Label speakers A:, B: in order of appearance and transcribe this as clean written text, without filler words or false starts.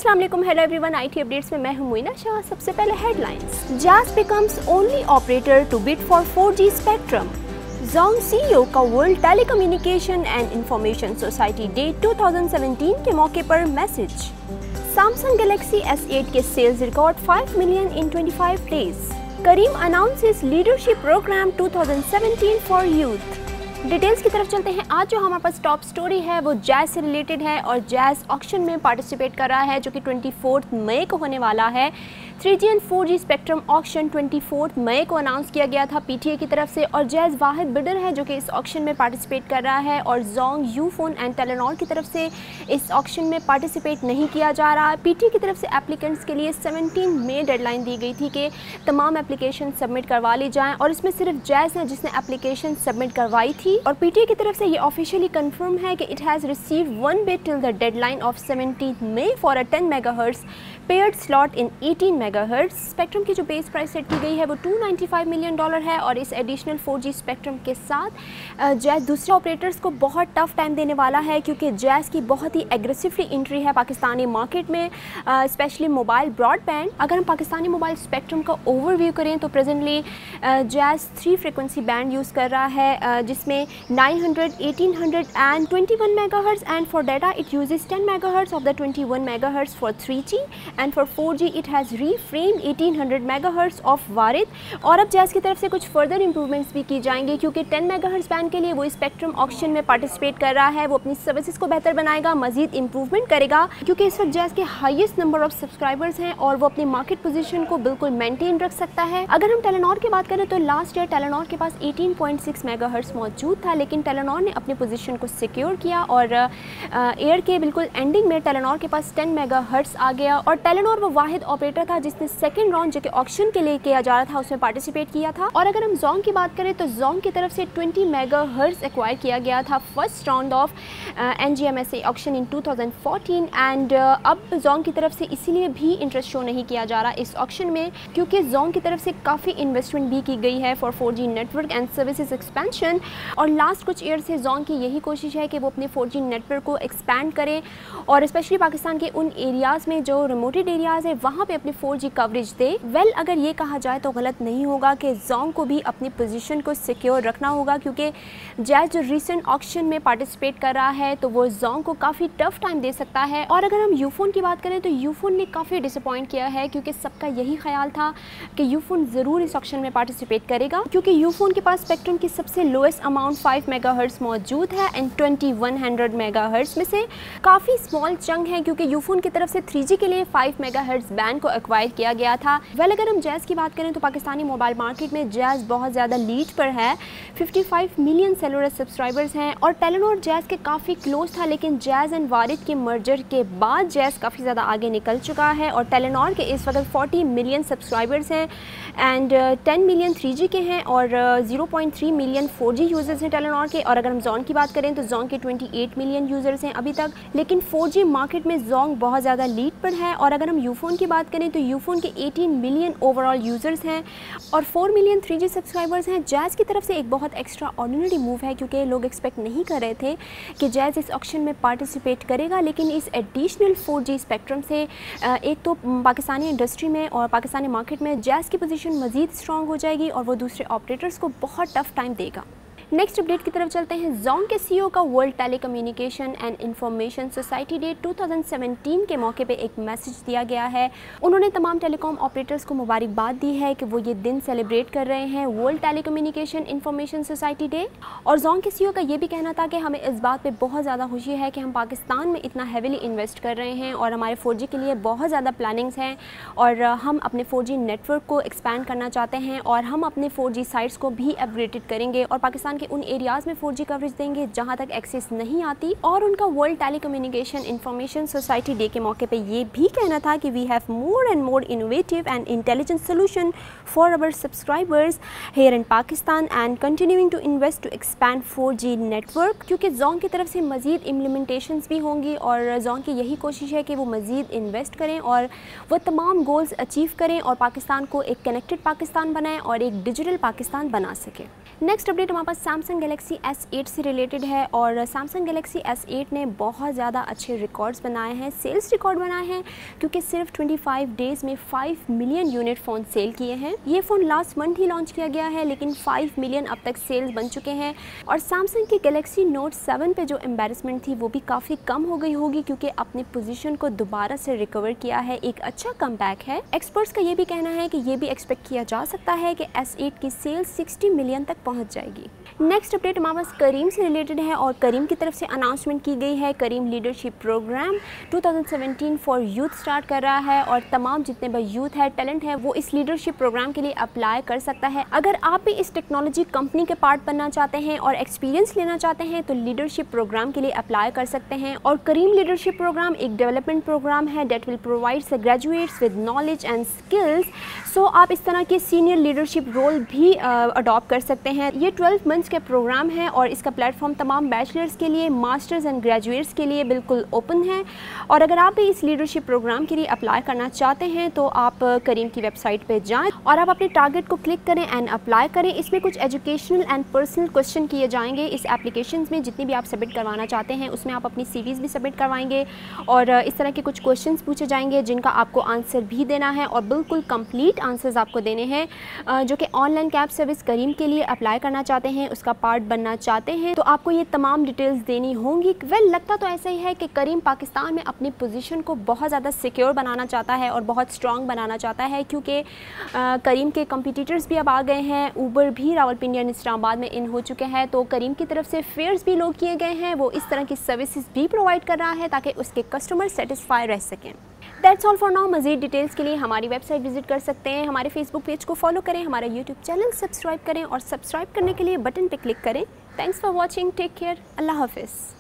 A: अस्सलाम वालेकुम, hello everyone. IT updates में मैं हूं मुइना शाह। सबसे पहले headlines. Jazz becomes only operator to bid for 4G spectrum. Zong CEO का world telecommunication and information society day 2017 के मौके पर मैसेज। सैमसंग गैलेक्सी S8 के sales record 5 million in 25 days. Careem announces leadership program 2017 for youth. Details की तरफ चलते हैं। आज जो हमारे पास टॉप स्टोरी है वो जैज़ से रिलेटेड है और जैज़ ऑक्शन में पार्टिसिपेट कर रहा है जो कि 24 मई को होने वाला है। 3G and 4G spectrum auction 24 मई को अनाउंस किया गया था पीटीए की तरफ से और जैज़ वाहिद बिडर है जो कि इस ऑक्शन में पार्टिसिपेट कर रहा है और जोंग, यूफोन एंड टेलेनॉर की तरफ से इस ऑक्शन में पार्टिसिपेट नहीं किया जा रहा। पीटीए की तरफ से एप्लीकेंट्स के लिए 17 मई डेडलाइन दी गई थी कि तमाम एप्लीकेशन सबमिट करवा ली जाएँ और इसमें सिर्फ जैज़ है जिसने एप्लीकेशन सबमिट करवाई थी और पीटीए की तरफ से ये ऑफिशियली कंफर्म है कि it has received 1 bid till the deadline of 17 May for a 10 megahertz paired slot in 18 megahertz. Spectrum की जो बेस प्राइस सेट की गई है वो $295 मिलियन है और इस एडिशनल 4G स्पेक्ट्रम के साथ जैज़ दूसरे ऑपरेटर्स को बहुत टफ टाइम देने वाला है क्योंकि जैज़ की बहुत ही एग्रेसिवली एंट्री है पाकिस्तानी मार्केट में, स्पेशली मोबाइल ब्रॉडबैंड। अगर हम पाकिस्तानी मोबाइल स्पेक्ट्रम का ओवरव्यू करें तो presently jazz 3 frequency band use कर रहा है जिसमें 900, 1800 and 21 megahertz, and for data it uses 10 megahertz of the 21 megahertz for 3G and for 4G it has reframed 1800 megahertz of वारिद। और अब जैज़ की तरफ से कुछ फर्दर इंप्रूवमेंट्स भी की जाएंगे क्योंकि 10 मेगाहर्ट्ज़ बैंड के लिए वो स्पेक्ट्रम ऑक्शन में पार्टिसिपेट कर रहा है। वो अपनी सर्विसेज को बेहतर बनाएगा, मजीद इंप्रूवमेंट करेगा क्योंकि इस वक्त जैज़ के हाईएस्ट नंबर ऑफ सब्सक्राइबर्स हैं और वो अपनी मार्केट पोजीशन को बिल्कुल मेंटेन रख सकता है। अगर हम टेलेनॉर की बात करें तो लास्ट ईयर टेलेनॉर के पास 18.6 मेगाहर्ट्ज़ मौजूद था लेकिन टेलेनॉर ने अपनी पोजीशन को सिक्योर किया और ईयर के बिल्कुल एंडिंग में टेलेनॉर के पास 10 मेगाहर्ट्ज़ आ गया और टेलेनॉर वो वाहिद ऑपरेटर था जिसने सेकंड राउंड जो कि ऑक्शन के लिए किया जा रहा था उसमें पार्टिसिपेट किया था। और अगर हम जोंग की बात करें तो जोंग की तरफ से 20 मेगाहर्ट्ज़ एक्वायर किया गया था first round of NGMSA auction in 2014 and अब जोंग की तरफ से इसीलिए भी इंटरेस्ट शो नहीं किया जा रहा इस ऑक्शन में क्योंकि जोंग की तरफ से काफ़ी इन्वेस्टमेंट भी की गई है for 4G network and services expansion और लास्ट कुछ ईयर से जोंग की यही कोशिश है कि वो अपने 4G नेटवर्क को एक्सपैंड करें और स्पेशली पाकिस्तान के उन एरियाज़ में जो रिमोटेड एरियाज़ है वहाँ पे अपनी 4G कवरेज दे। वेल अगर ये कहा जाए तो गलत नहीं होगा कि जोंग को भी अपनी पोजीशन को सिक्योर रखना होगा क्योंकि जैज़ जो रिसेंट ऑक्शन में पार्टिसिपेट कर रहा है तो वो जोंग को काफ़ी टफ टाइम दे सकता है। और अगर हम यूफोन की बात करें तो यूफोन ने काफ़ी डिसअपॉइंट किया है क्योंकि सबका यही ख्याल था कि यूफोन ज़रूर इस ऑक्शन में पार्टिसिपेट करेगा क्योंकि यूफोन के पास स्पेक्ट्रम की सबसे लोएस्ट अमाउंट 5 मेगाहर्ट्ज़ मौजूद है एंड 2100 मेगाहर्ट्ज़ में से काफ़ी स्मॉल चंक है क्योंकि यूफोन की तरफ से 3G के लिए 5 मेगाहर्ट्ज़ बैंड को एक्वायर किया गया था। वेल अगर हम जैज़ की बात करें तो पाकिस्तानी मोबाइल मार्केट में जैज़ बहुत ज़्यादा लीड पर है, 55 मिलियन सेलुलर सब्सक्राइबर्स हैं और टेलेनॉर जैज़ के काफ़ी क्लोज था लेकिन जैज़ एंड वारिद के मर्जर के बाद जैज़ काफ़ी ज़्यादा आगे निकल चुका है और टेलेनॉर के इस वक्त 40 मिलियन सब्सक्राइबर्स हैं एंड 10 मिलियन 3G के हैं और 0.3 मिलियन 4G यूज़र्स हैं टेलेनॉर के। और अगर हम जोंग की बात करें तो जोंग के 28 मिलियन यूज़र्स हैं अभी तक लेकिन 4G मार्केट में जोंग बहुत ज़्यादा लीड पर है। और अगर हम यूफोन की बात करें तो यूफोन के 18 मिलियन ओवरऑल यूज़र्स हैं और 4 मिलियन 3G सब्सक्राइबर्स हैं। जैज़ की तरफ से एक बहुत एक्स्ट्रा ऑर्डिनरी मूव है क्योंकि लोग एक्सपेक्ट नहीं कर रहे थे कि जैज़ इस ऑक्शन में पार्टिसिपेट करेगा लेकिन इस एडिशनल 4G स्पेक्ट्रम से एक तो पाकिस्तानी इंडस्ट्री में और पाकिस्तानी मार्केट में जैज़ की पोजीशन मज़ीद स्ट्रॉन्ग हो जाएगी और वो दूसरे ऑपरेटर्स को बहुत टफ टाइम देगा। नेक्स्ट अपडेट की तरफ चलते हैं। जोंग के सीईओ का world telecommunication and information society day 2017 के मौके पे एक मैसेज दिया गया है। उन्होंने तमाम टेलीकॉम ऑपरेटर्स को मुबारकबाद दी है कि वो ये दिन सेलिब्रेट कर रहे हैं world telecommunication information society day. और जोंग के सीईओ का ये भी कहना था कि हमें इस बात पे बहुत ज़्यादा खुशी है कि हम पाकिस्तान में इतना हैविली इन्वेस्ट कर रहे हैं और हमारे 4G के लिए बहुत ज़्यादा प्लानिंग्स हैं और हम अपने 4G नेटवर्क को एक्सपैंड करना चाहते हैं और हम अपने 4G साइट्स को भी अपग्रेडेड करेंगे और पाकिस्तान के उन एरियाज़ में 4G कवरेज देंगे जहां तक एक्सेस नहीं आती। और उनका world telecommunication information society day के मौके पे ये भी कहना था कि we have more and more innovative and intelligent solution for our subscribers here in Pakistan and continuing to invest to expand 4G network क्योंकि जोंग की तरफ से मज़ीद इम्प्लीमेंटेशंस भी होंगी और जोंग की यही कोशिश है कि वो मज़ीद इन्वेस्ट करें और वो तमाम गोल्स अचीव करें और पाकिस्तान को एक कनेक्टेड पाकिस्तान बनाएं और एक डिजिटल पाकिस्तान बना सके। नेक्स्ट अपडेट हमारे पास सैमसंग गैलेक्सी S8 से रिलेटेड है और सैमसंग गैलेक्सी S8 ने बहुत ज़्यादा अच्छे रिकॉर्ड्स बनाए हैं, सेल्स रिकॉर्ड बनाए हैं, क्योंकि सिर्फ 25 डेज़ में 5 मिलियन यूनिट फ़ोन सेल किए हैं। ये फ़ोन लास्ट मंथ ही लॉन्च किया गया है, लेकिन 5 मिलियन अब तक सेल्स बन चुके हैं। और सैमसंग की गैलेक्सी नोट 7 पे जो एम्बेरसमेंट थी वो भी काफ़ी कम हो गई होगी, क्योंकि अपने पोजीशन को दोबारा से रिकवर किया है। एक अच्छा कमबैक है। एक्सपर्ट्स का ये भी कहना है कि ये भी एक्सपेक्ट किया जा सकता है कि S8 की सेल्स 60 मिलियन तक पहुंच जाएगी। नेक्स्ट अपडेट हमारे पास करीम से रिलेटेड है और करीम की तरफ से अनाउंसमेंट की गई है। Careem leadership program 2017 for youth start कर रहा है और तमाम जितने भी यूथ है, टैलेंट है, वो इस लीडरशिप प्रोग्राम के लिए अप्लाई कर सकता है। अगर आप भी इस टेक्नोलॉजी कंपनी के पार्ट बनना चाहते हैं और एक्सपीरियंस लेना चाहते हैं तो लीडरशिप प्रोग्राम के लिए अप्लाई कर सकते हैं। और करीम लीडरशिप प्रोग्राम एक डेवलपमेंट प्रोग्राम है that will provide the graduates with knowledge and skills. So आप इस तरह के सीनियर लीडरशिप रोल भी अडॉप्ट कर सकते हैं। ये 12 मंथ्स के प्रोग्राम है और इसका प्लेटफॉर्म तमाम बैचलर्स के लिए, मास्टर्स एंड ग्रेजुएट्स के लिए बिल्कुल ओपन है। और अगर आप भी इस लीडरशिप प्रोग्राम के लिए अप्लाई करना चाहते हैं तो आप करीम की वेबसाइट पे जाएं और आप अपने टारगेट को क्लिक करें एंड अप्लाई करें। इसमें कुछ एजुकेशनल एंड पर्सनल क्वेश्चन किए जाएंगे। इस एप्लीकेशन में जितनी भी आप सबमिट करवाना चाहते हैं उसमें आप अपनी CVs भी सबमिट करवाएंगे और इस तरह के कुछ क्वेश्चन पूछे जाएंगे जिनका आपको आंसर भी देना है और बिल्कुल कंप्लीट आंसर्स आपको देने हैं। जो कि ऑनलाइन कैब सर्विस करीम के लिए अप्लाई करना चाहते हैं, उसका पार्ट बनना चाहते हैं, तो आपको ये तमाम डिटेल्स देनी होंगी। लगता तो ऐसा ही है कि करीम पाकिस्तान में अपनी पोजीशन को बहुत ज़्यादा सिक्योर बनाना चाहता है और बहुत स्ट्रॉन्ग बनाना चाहता है, क्योंकि करीम के कंपटीटर्स भी अब आ गए हैं। ऊबर भी रावलपिंडी और इस्लामाबाद में इन हो चुके हैं, तो करीम की तरफ से फेयर्स भी लोग किए गए हैं। वो इस तरह की सर्विसेज भी प्रोवाइड कर रहा है ताकि उसके कस्टमर सेटिस्फाई रह सकें। That's all for now. मज़ीद डिटेल्स के लिए हमारी वेबसाइट विजिट कर सकते हैं, हमारे फेसबुक पेज को फॉलो करें, हमारा यूट्यूब चैनल सब्सक्राइब करें और सब्सक्राइब करने के लिए बटन पर क्लिक करें। Thanks for watching, take care, अल्लाह हाफिज़।